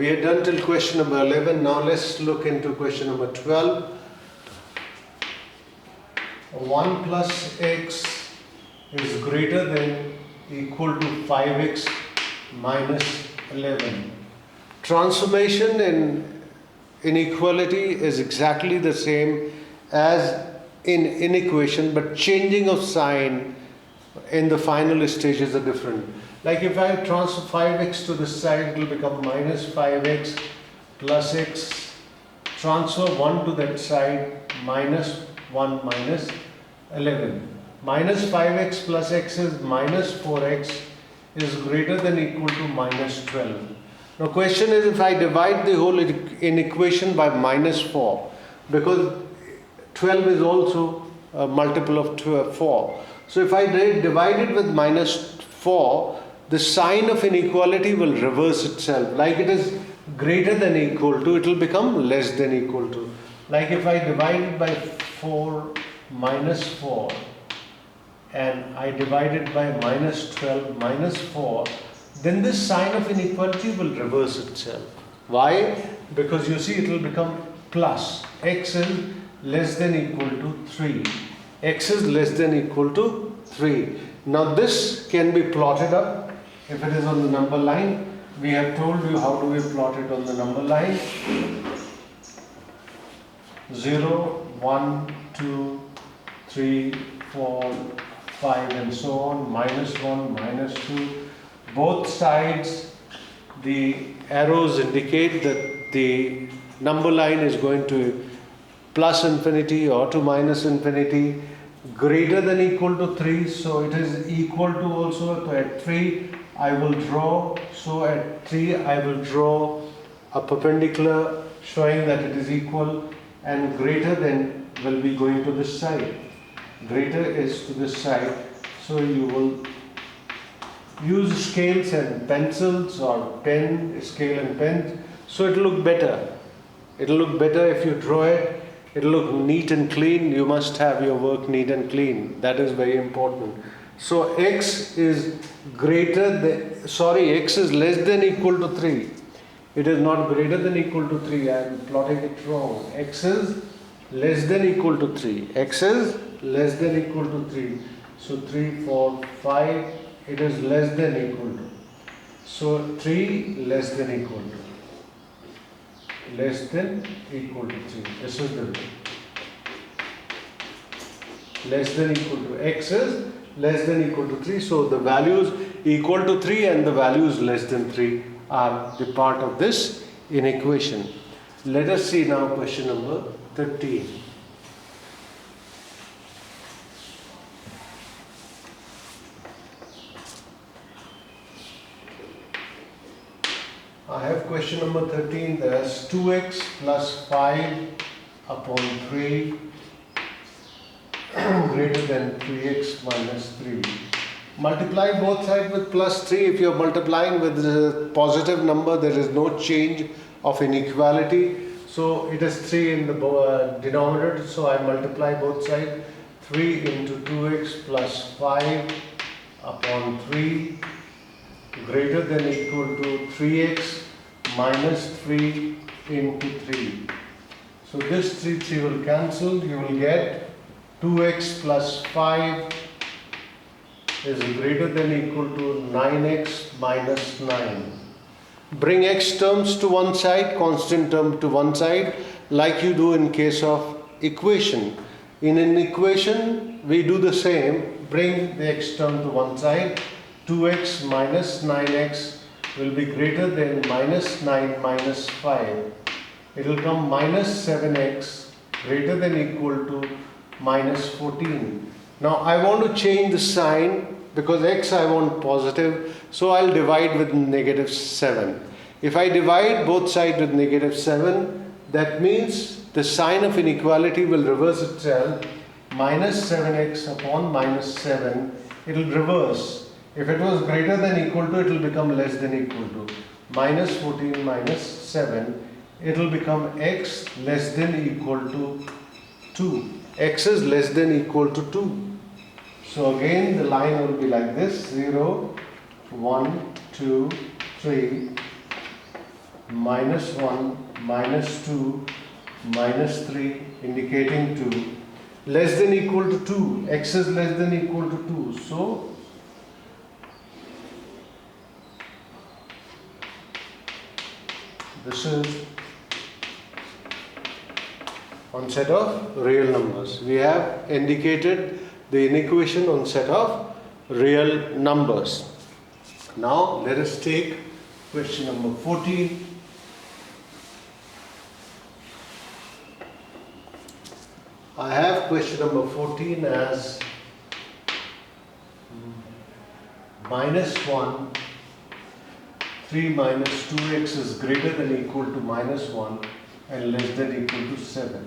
we are done till question number 11. Now let's look into question number 12. 1 plus x is greater than equal to 5x minus 11. Transformation in inequality is exactly the same as in inequation, but changing of sign in the final stages are different. Like if I transfer 5x to this side, it will become minus 5x plus x. Transfer 1 to that side, minus 1 minus 11. Minus 5x plus x is minus 4x is greater than equal to minus 12. Now question is, if I divide the whole inequation by minus 4, because 12 is also a multiple of 4. So if I divide it with minus 4, the sign of inequality will reverse itself. Like it is greater than equal to, it will become less than equal to. Like if I divide it by 4 minus 4 and I divide it by minus 12 minus 4, then this sign of inequality will reverse itself. Why? Because you see it will become plus. X is less than equal to 3. X is less than equal to 3. Now this can be plotted up. If it is on the number line, we have told you how do we plot it on the number line. 0, 1, 2, 3, 4, 5 and so on, minus 1, minus 2. Both sides, the arrows indicate that the number line is going to plus infinity or to minus infinity, greater than equal to 3, so it is equal to also. So at 3 I will draw, so at 3 I will draw a perpendicular showing that it is equal, and greater than will be going to this side. Greater is to this side, so you will use scales and pencils or pen, scale and pen, so it will look better. It will look better if you draw it. It will look neat and clean. You must have your work neat and clean. That is very important. So x is x is less than equal to 3. It is not greater than equal to 3. I am plotting it wrong. X is less than equal to 3. X is less than equal to 3. So 3, 4, 5. It is less than equal to. So 3 less than equal to. Less than equal to 3. This is the way. Less than equal to. X is less than equal to 3. So the values equal to 3 and the values less than 3 are the part of this inequation. Let us see now question number 13. I have question number 13. There's 2x plus 5 upon 3 greater than 3x minus 3. Multiply both sides with plus 3. If you are multiplying with a positive number, there is no change of inequality. So it is 3 in the denominator. So I multiply both sides. 3 into 2x plus 5 upon 3 greater than equal to 3x minus 3 into 3. So this 3 will cancel. You will get 2x plus 5 is greater than equal to 9x minus 9. Bring x terms to one side, constant term to one side, like you do in case of equation. In an equation, we do the same. Bring the x term to one side. 2x minus 9x will be greater than minus 9 minus 5. It will come minus 7x greater than equal to minus 14. Now I want to change the sign because x I want positive, so I'll divide with negative 7. If I divide both sides with negative 7, that means the sign of inequality will reverse itself. Minus 7x upon minus 7, it will reverse. If it was greater than equal to, it will become less than equal to. Minus 14 minus 7, it will become x less than equal to 2. X is less than equal to 2. So again the line will be like this, 0, 1, 2, 3, -1, -2, -3 indicating 2, less than equal to 2, x is less than equal to 2. So this is on set of real numbers. We have indicated the inequation on set of real numbers. Now let us take question number 14. I have question number 14 as -1, 3 minus 2x is greater than equal to -1 and less than equal to 7.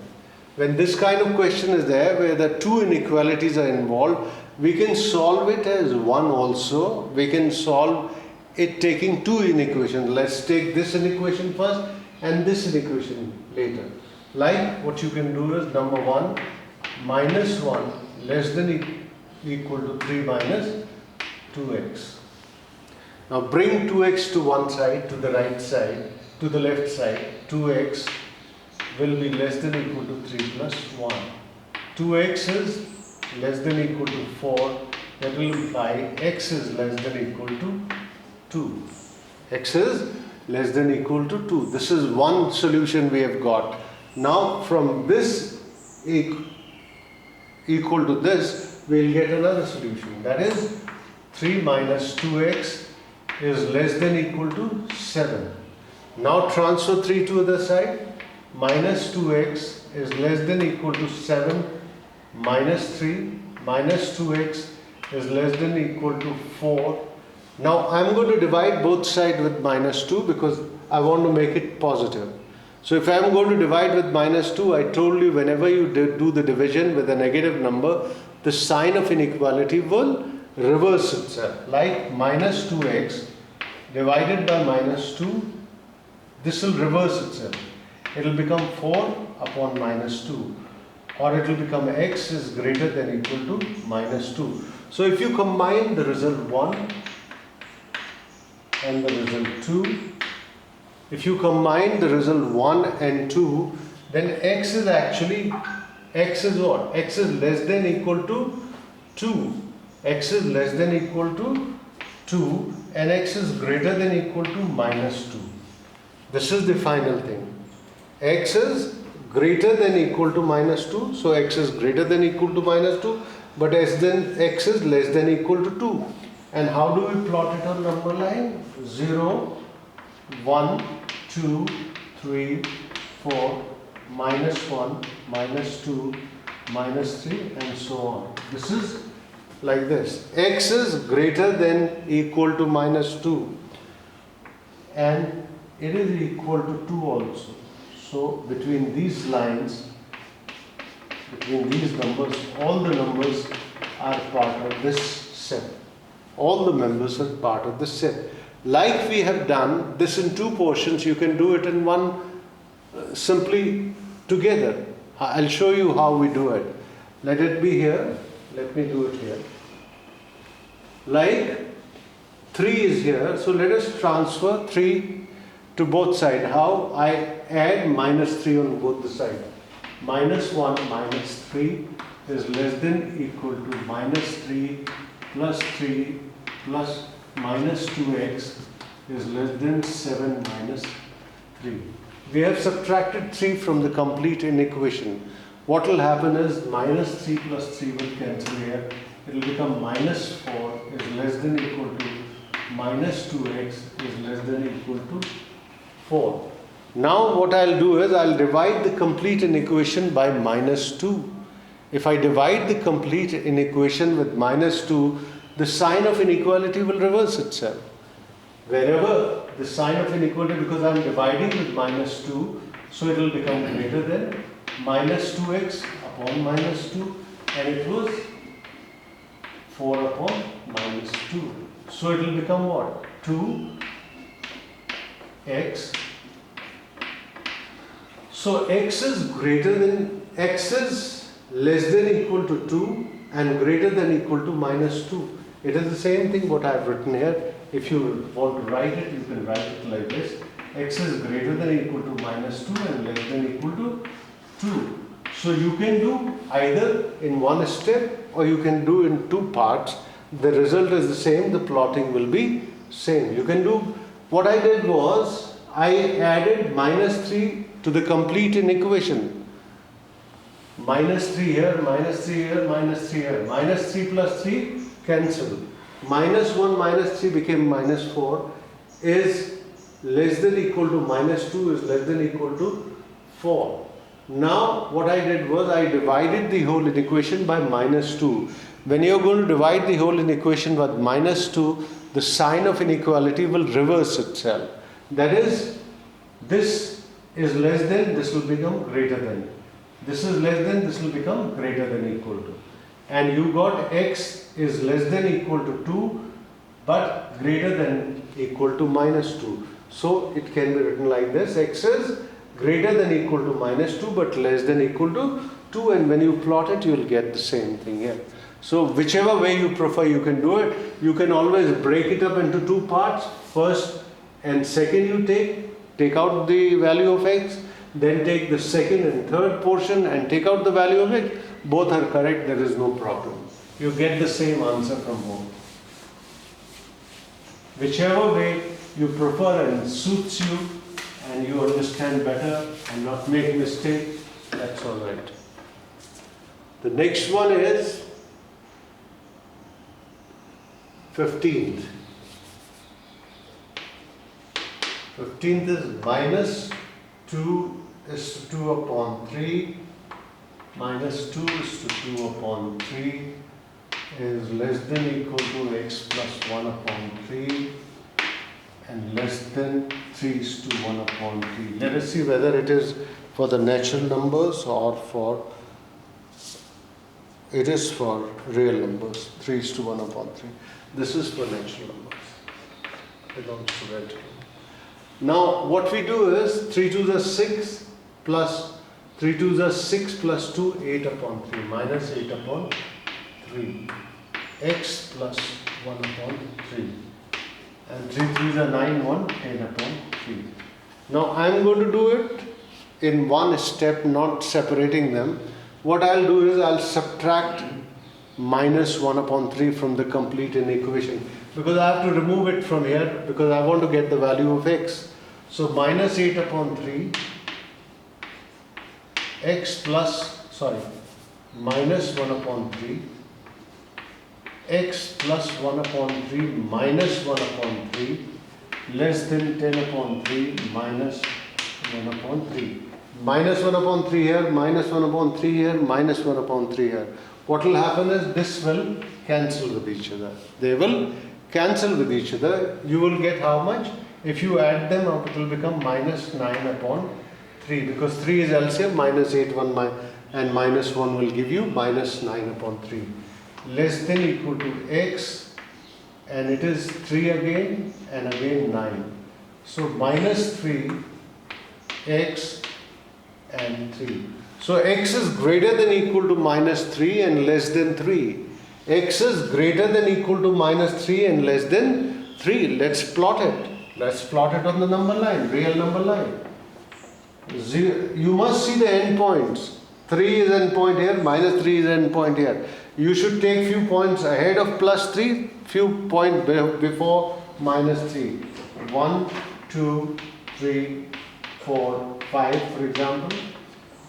When this kind of question is there, where the two inequalities are involved, we can solve it as one also. We can solve it taking two inequations. Let's take this inequation first and this inequation later. Like what you can do is number 1, -1 less than equal to 3 minus 2x. Now bring 2x to one side, to the right side, to the left side. 2x will be less than equal to 3 plus 1. 2x is less than equal to 4. That will imply x is less than equal to 2. X is less than equal to 2. This is one solution we have got. Now from this equal to this, we will get another solution. That is 3 minus 2x is less than equal to 7. Now transfer 3 to the other side. Minus 2x is less than equal to 7 minus 3 minus 2x is less than equal to 4. Now I am going to divide both sides with -2 because I want to make it positive. So if I am going to divide with -2, I told you whenever you do the division with a negative number, the sign of inequality will reverse itself. Like minus 2x divided by -2, this will reverse itself. It will become 4 upon -2, or it will become x is greater than equal to -2. So if you combine the result 1 and the result 2, if you combine the result 1 and 2, then x is actually, x is what? X is less than equal to 2. X is less than equal to 2 and x is greater than equal to -2. This is the final thing. X is greater than equal to -2, so x is greater than equal to -2, but x is less than equal to 2. And how do we plot it on number line? 0, 1, 2, 3, 4, -1, -2, -3 and so on. This is like this. X is greater than equal to -2 and it is equal to 2 also. So between these lines, between these numbers, all the numbers are part of this set. All the members are part of this set. Like we have done this in two portions, you can do it in one simply together. I'll show you how we do it. Let it be here. Let me do it here. Like 3 is here, so let us transfer 3 to both sides. How? I add -3 on both the sides. -1 minus 3 is less than equal to -3 plus 3 plus -2x is less than 7 minus 3. We have subtracted 3 from the complete inequation. What will happen is -3 plus 3 will cancel here. It will become -4 is less than equal to -2x is less than equal to 4. Now what I'll do is I'll divide the complete inequation by -2. If I divide the complete inequation with -2, the sign of inequality will reverse itself. Wherever the sign of inequality, because I'm dividing with -2, so it will become greater than -2x upon -2, and it was 4 upon -2. So it will become what? 2x. So x is less than equal to 2 and greater than equal to -2. It is the same thing what I have written here. If you want to write it, you can write it like this. x is greater than or equal to minus 2 and less than or equal to 2. So you can do either in one step or you can do in two parts. The result is the same, the plotting will be same. You can do, what I did was, I added minus 3 to the complete inequation. Minus 3 here, minus 3 here, minus 3 here. Minus 3 plus 3 cancel. Minus 1 minus 3 became minus 4 is less than or equal to minus 2 is less than or equal to 4. Now what I did was I divided the whole inequation by minus 2. When you are going to divide the whole inequation by minus 2, the sign of inequality will reverse itself. That is, this is less than, this will become greater than. This is less than, this will become greater than equal to. And you got x is less than equal to 2 but greater than equal to minus 2. So it can be written like this, x is greater than equal to minus 2 but less than equal to 2, and when you plot it you will get the same thing here. So whichever way you prefer you can do it. You can always break it up into two parts. First and second you take out the value of x, then take the second and third portion and take out the value of x. Both are correct, there is no problem. You get the same answer from both. Whichever way you prefer and suits you and you understand better and not make mistake, that's all right. The next one is 15th. 15th is minus 2 is to 2 upon 3, minus 2 is to 2 upon 3 is less than equal to x plus 1 upon 3 and less than 3 is to 1 upon 3. Let us see whether it is for the natural numbers or for, it is for real numbers, 3 is to 1 upon 3. This is for natural numbers, belongs to relative. Now what we do is 3 2s are 6 plus 3 2s are 6 plus 2, 8 upon 3 minus 8 upon 3, x plus 1 upon 3, and 3 3s are 9, 1, 10 upon 3. Now I am going to do it in one step, not separating them. What I'll do is I'll subtract minus 1 upon 3 from the complete inequation, because I have to remove it from here because I want to get the value of x. So minus 8 upon 3 x plus, minus 1 upon 3 x plus 1 upon 3 minus 1 upon 3 less than 10 upon 3 minus 1 upon 3. Minus 1 upon 3 here, minus 1 upon 3 here, minus 1 upon 3 here. What will happen is this will cancel with each other. They will cancel with each other. You will get how much? If you add them up, it will become minus 9 upon 3, because 3 is LCM, minus 8, 1 and minus 1 will give you minus 9 upon 3. Less than equal to x, and it is 3 again and again 9. So minus 3 x and 3. So x is greater than equal to minus 3 and less than 3. X is greater than equal to minus 3 and less than 3. Let's plot it. Let's plot it on the number line, real number line. You must see the endpoints. 3 is endpoint here, minus 3 is endpoint here. You should take few points ahead of plus 3, few points before minus 3. 1, 2, 3, 4, 5 for example.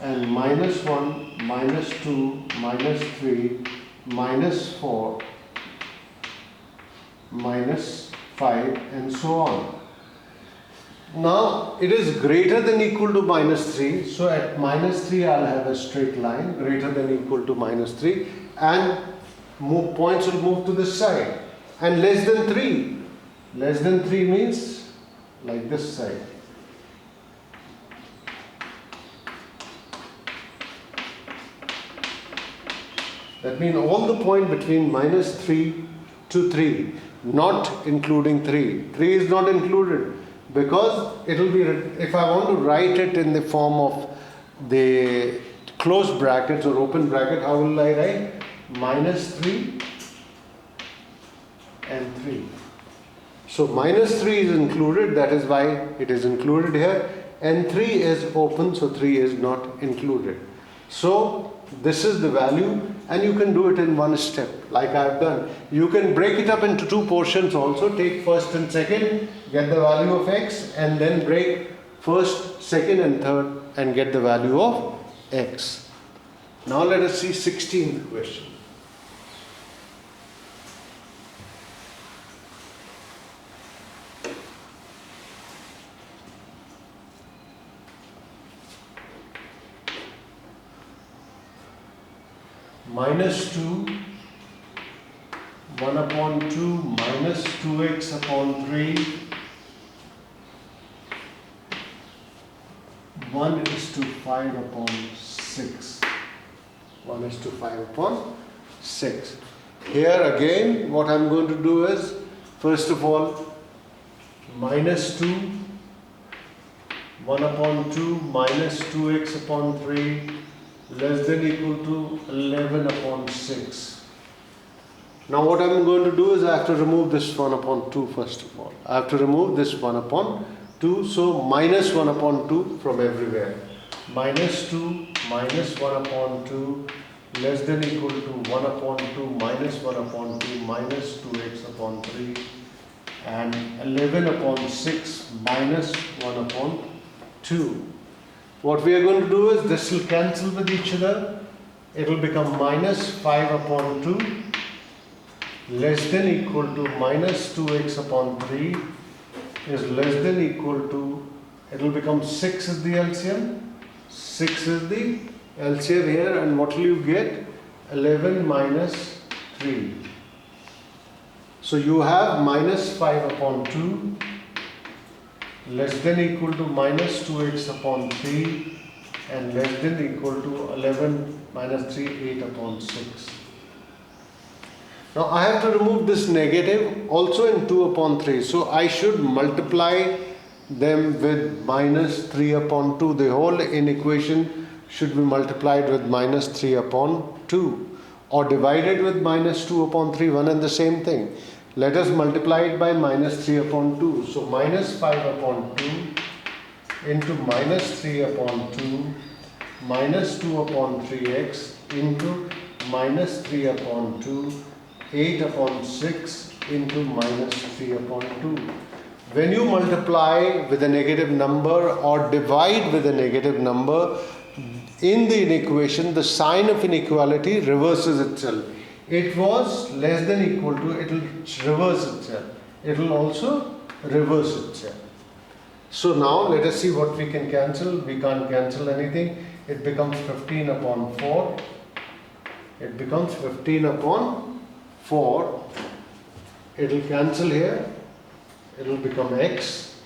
And minus 1, minus 2, minus 3, minus 4, minus 5 and so on. Now it is greater than equal to minus 3. So at minus 3 I'll have a straight line greater than equal to minus 3 and points will move to this side. And less than 3. Less than 3 means like this side. That means all the point between minus 3 to 3, not including 3. 3 is not included because it will be, if I want to write it in the form of the closed brackets or open bracket, how will I write? Minus 3 and 3. So minus 3 is included, that is why it is included here, and 3 is open, so 3 is not included. So this is the value, and you can do it in one step like I have done. You can break it up into two portions also. Take first and second, get the value of x, and then break first, second and third and get the value of x. Now let us see 16th question. Minus 2, 1 upon 2 minus 2x upon 3, 1 is to 5 upon 6. 1 is to 5 upon 6. Here again, what I am going to do is, first of all, minus 2, 1 upon 2 minus 2x upon 3 less than equal to 11 upon 6. Now what I am going to do is I have to remove this 1 upon 2 first of all. I have to remove this 1 upon 2. So minus 1 upon 2 from everywhere. Minus 2 minus 1 upon 2 less than equal to 1 upon 2 minus 1 upon 2 minus 2x upon 3 and 11 upon 6 minus 1 upon 2. What we are going to do is this will cancel with each other. It will become minus 5 upon 2 less than equal to minus 2x upon 3 is less than equal to, it will become 6 is the LCM. 6 is the LCM here, and what will you get? 11 minus 3. So you have minus 5 upon 2 less than equal to minus 2x upon 3 and less than equal to 11 minus 3, 8 upon 6. Now I have to remove this negative also in 2 upon 3. So I should multiply them with minus 3 upon 2. The whole inequation should be multiplied with minus 3 upon 2 or divided with minus 2 upon 3, one and the same thing. Let us multiply it by minus 3 upon 2. So minus 5 upon 2 into minus 3 upon 2 minus 2 upon 3x into minus 3 upon 2, 8 upon 6 into minus 3 upon 2. When you multiply with a negative number or divide with a negative number, in the inequation, the sign of inequality reverses itself. It was less than equal to, it will reverse itself. It will also reverse itself. So now let us see what we can cancel. We can't cancel anything. It becomes 15 upon 4. It becomes 15 upon 4. It will cancel here. It will become x.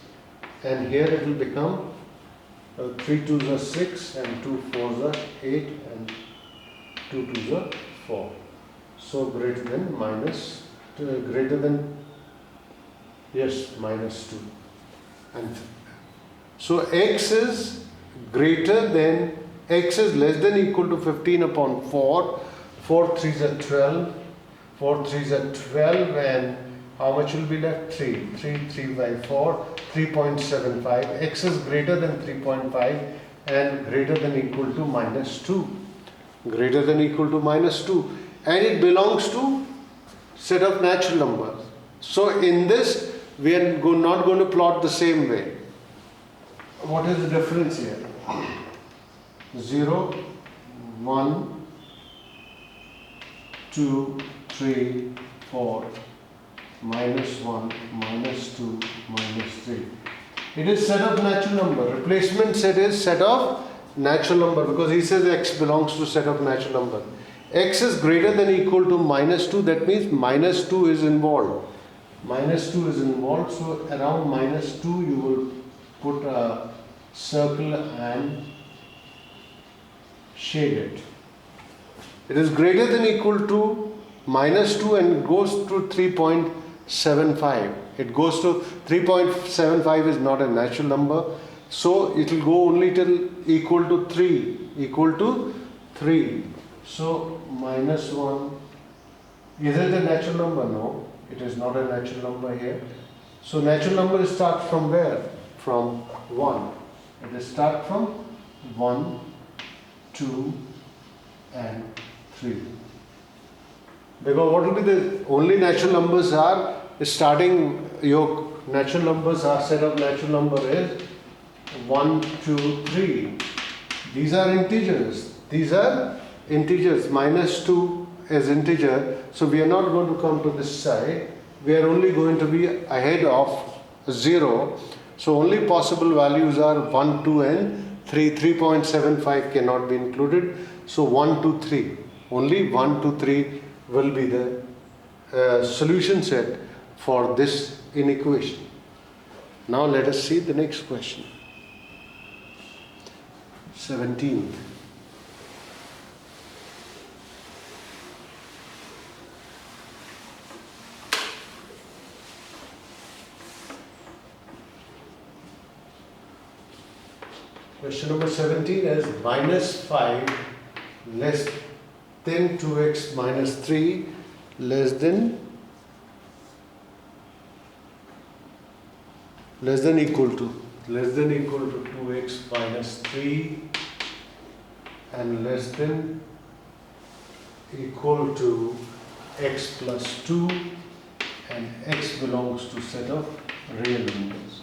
And here it will become 3 2s are 6 and 2 4s are 8 and 2 2s are 4. So greater than minus, greater than, yes, minus 2. And so x is greater than, x is less than equal to 15 upon 4. 4 3s are 12. 4 3s are 12 and how much will be left? 3. 3 by 4, 3.75. X is greater than 3.5 and greater than equal to minus 2. Greater than equal to minus 2. And it belongs to set of natural numbers. So in this, we are not going to plot the same way. What is the difference here? 0, 1, 2, 3, 4, minus 1, minus 2, minus 3. It is set of natural number. Replacement set is set of natural number because he says x belongs to set of natural number. X is greater than equal to minus 2, that means minus 2 is involved. Minus 2 is involved, so around minus 2 you will put a circle and shade it. It is greater than equal to minus 2 and it goes to 3.75. It goes to 3.75 is not a natural number, so it will go only till equal to 3. Equal to 3. So minus 1, is it a natural number? No, it is not a natural number here. So natural numbers start from where? From 1. It is start from 1, 2 and 3. Because what will be the only natural numbers are starting, your natural numbers are set of natural number is 1, 2, 3. These are integers. These are integers. -2 is integer. So we are not going to come to this side. We are only going to be ahead of 0. So only possible values are 1, 2 and 3. 3.75 cannot be included. So 1, 2, 3. Only 1, 2, 3 will be the solution set for this inequation. Now let us see the next question. 17. Question number 17 is -5 less than 2x minus 3 less than equal to 2x minus 3 and less than equal to x plus 2 and x belongs to set of real numbers.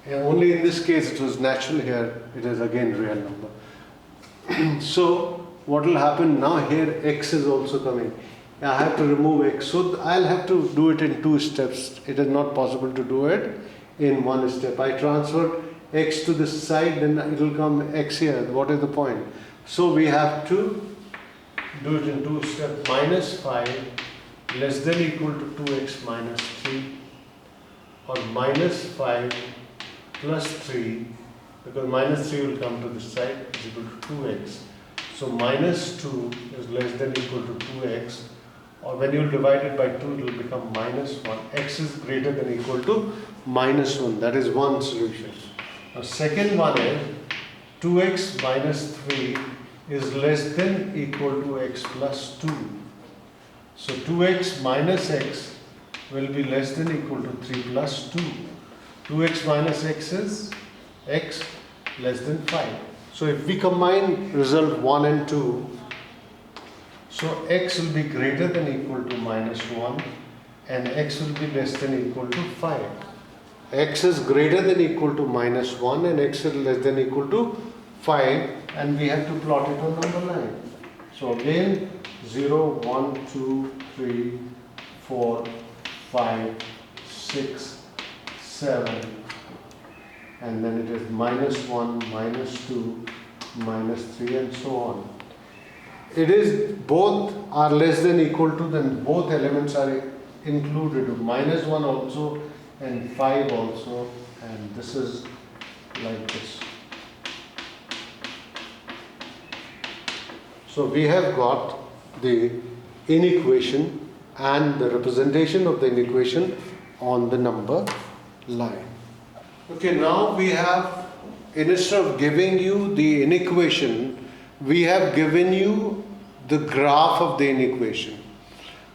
And only in this case it was natural, here it is again real number. So what will happen now, here x is also coming. I have to remove x, so I'll have to do it in 2 steps. It is not possible to do it in 1 step. I transfer x to this side, then it will come x here. What is the point? So we have to do it in 2 steps. -5 less than equal to 2x minus 3, or -5 plus 3, because minus 3 will come to this side, is equal to 2x. So -2 is less than equal to 2x, or when you divide it by 2 it will become -1. X is greater than equal to -1. That is one solution. Now second one is 2x minus 3 is less than equal to x plus 2. So 2x minus x will be less than equal to 3 plus 2. 2x minus x is x less than 5. So if we combine result 1 and 2, so x will be greater than equal to -1 and x will be less than equal to 5. X is greater than equal to -1 and x is less than equal to 5, and we have to plot it on number line. So again 0, 1, 2, 3, 4, 5, 6, 7, and then it is -1, -2, -3 and so on. It is both are less than equal to, then both elements are included, -1 also and 5 also, and this is like this. So we have got the inequation and the representation of the inequation on the number line. Okay, now we have, instead of giving you the inequation, we have given you the graph of the inequation.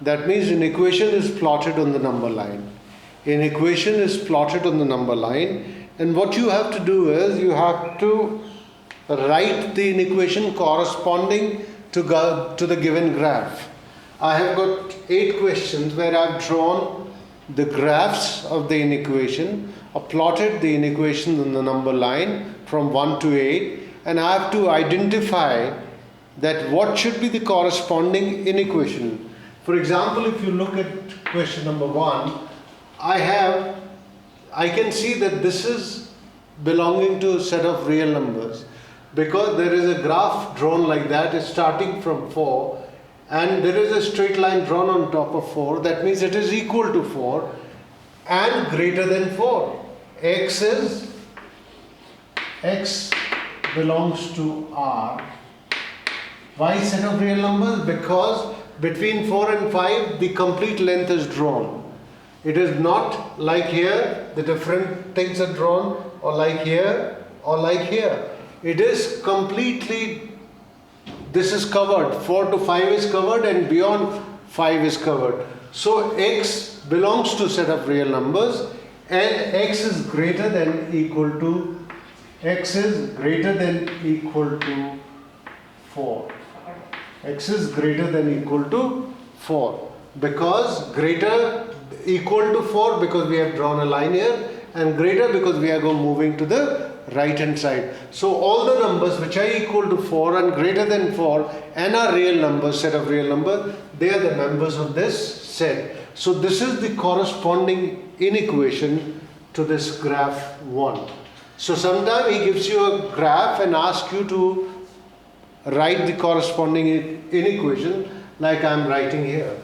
That means an equation is plotted on the number line. An equation is plotted on the number line, and what you have to do is you have to write the inequation corresponding to the given graph. I have got 8 questions where I have drawn the graphs of the inequation, or plotted the inequation on the number line from 1 to 8, and I have to identify that what should be the corresponding inequation. For example, if you look at question number 1, I can see that this is belonging to a set of real numbers, because there is a graph drawn like that, is starting from 4, and there is a straight line drawn on top of 4. That means it is equal to 4 and greater than 4. X belongs to R. Why set of real numbers? Because between 4 and 5 the complete length is drawn. It is not like here the different things are drawn, or like here or like here. It is completely, this is covered, 4 to 5 is covered, and beyond 5 is covered. So X belongs to set of real numbers and x is greater than equal to 4. X is greater than equal to 4 because greater equal to 4 because we have drawn a line here, and greater because we are moving to the right hand side. So all the numbers which are equal to 4 and greater than 4 and are real numbers, set of real numbers, they are the members of this set. So this is the corresponding inequation to this graph 1. So sometime he gives you a graph and asks you to write the corresponding inequation like I am writing here.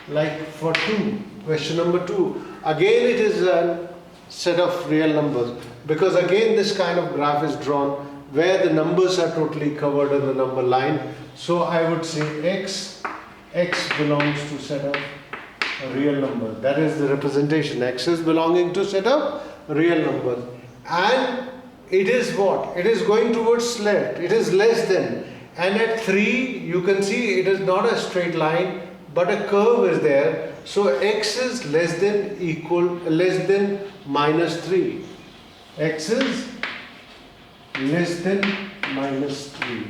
Like for 2, question number 2, again it is a set of real numbers, because again this kind of graph is drawn where the numbers are totally covered in the number line. So I would say x belongs to set of real numbers. That is the representation. X is belonging to set of real numbers, and it is what? It is going towards left. It is less than, and at 3 you can see it is not a straight line but a curve is there. So x is less than minus 3. X is less than minus 3.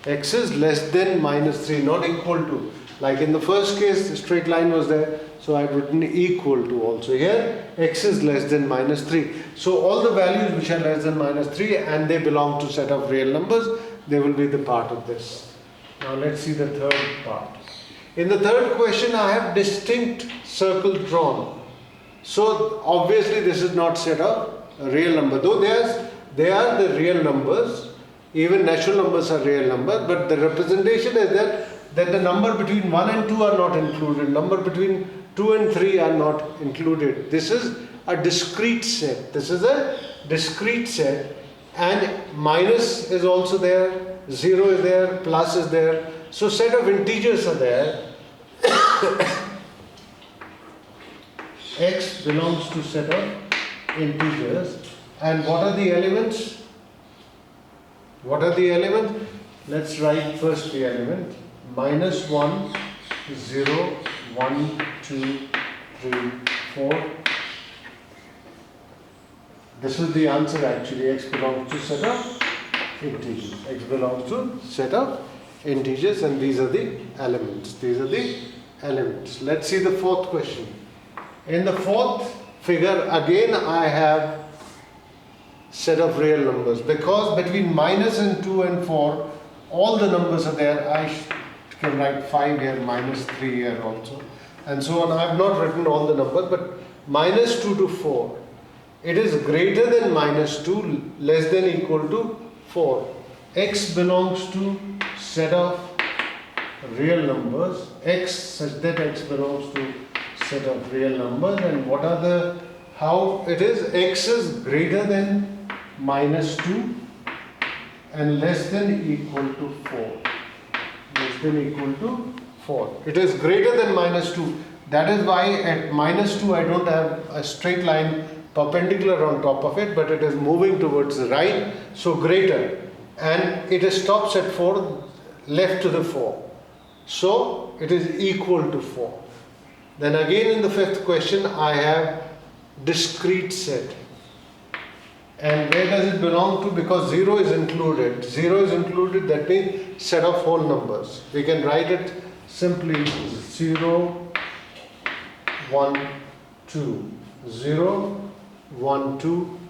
X is less than minus 3, not equal to. Like in the first case, the straight line was there, so I've written equal to also. Here, x is less than minus 3. So all the values which are less than minus 3 and they belong to set of real numbers, they will be the part of this. Now let's see the third part. In the third question, I have distinct circles drawn. So obviously this is not set of real number, though they are the real numbers. Even natural numbers are real numbers, but the representation is that the number between 1 and 2 are not included. Number between 2 and 3 are not included. This is a discrete set. This is a discrete set, and minus is also there, 0 is there, plus is there. So set of integers are there. X belongs to set of integers. And what are the elements? What are the elements? Let's write first the element. Minus 1, 0, 1, 2, 3, 4. This is the answer actually. X belongs to set of integers. X belongs to set of integers, and these are the elements. These are the elements. Let's see the fourth question. In the fourth figure, again I have set of real numbers, because between minus and 2 and 4 all the numbers are there. I can write 5 here, minus 3 here also, and so on. I have not written all the numbers, but minus 2 to 4, it is greater than minus 2, less than equal to 4. X belongs to set of real numbers. X such that X belongs to set of real numbers. And what are the, how it is? X is greater than minus 2 and less than equal to 4. Less than equal to 4. It is greater than minus 2. That is why at minus 2 I don't have a straight line perpendicular on top of it, but it is moving towards the right, so greater, and it stops at 4, left to the 4, so it is equal to 4. Then again in the fifth question I have discrete set, and where does it belong to? Because 0 is included. 0 is included, that means set of whole numbers. We can write it simply 0, 1, 2, 0, 1, 2.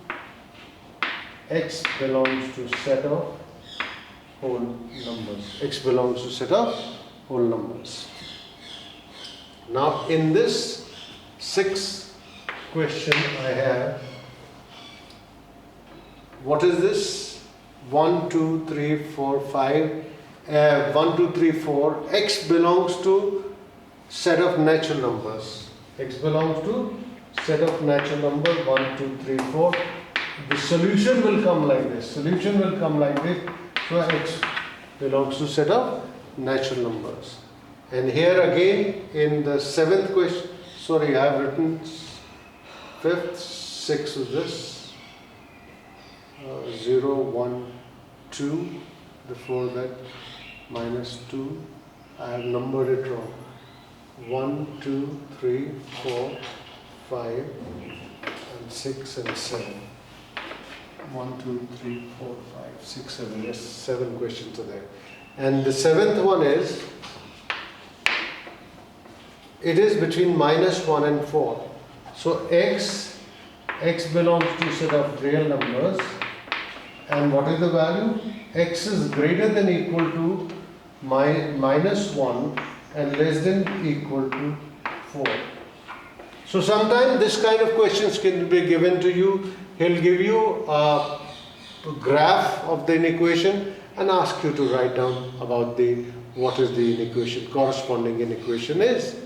X belongs to set of whole numbers. X belongs to set of whole numbers. Now in this sixth question I have, what is this? 1, 2, 3, 4, 5. 1, 2, 3, 4. X belongs to set of natural numbers. X belongs to set of natural numbers. 1, 2, 3, 4. The solution will come like this. Solution will come like this. So X belongs to set of natural numbers. And here again in the seventh question, sorry, I have written fifth, 6 is this. 0, 1, 2, before that minus 2, I have numbered it wrong. 1, 2, 3, 4, 5, 6 and 7. 1, 2, 3, 4, 5, 6, 7. Yes, 7 questions are there. And the 7th one is, it is between -1 and 4. So x belongs to a set of real numbers. And what is the value? X is greater than equal to -1 and less than equal to 4. So sometimes this kind of questions can be given to you. He'll give you a graph of the inequation and ask you to write down about what is the inequation, corresponding inequation is.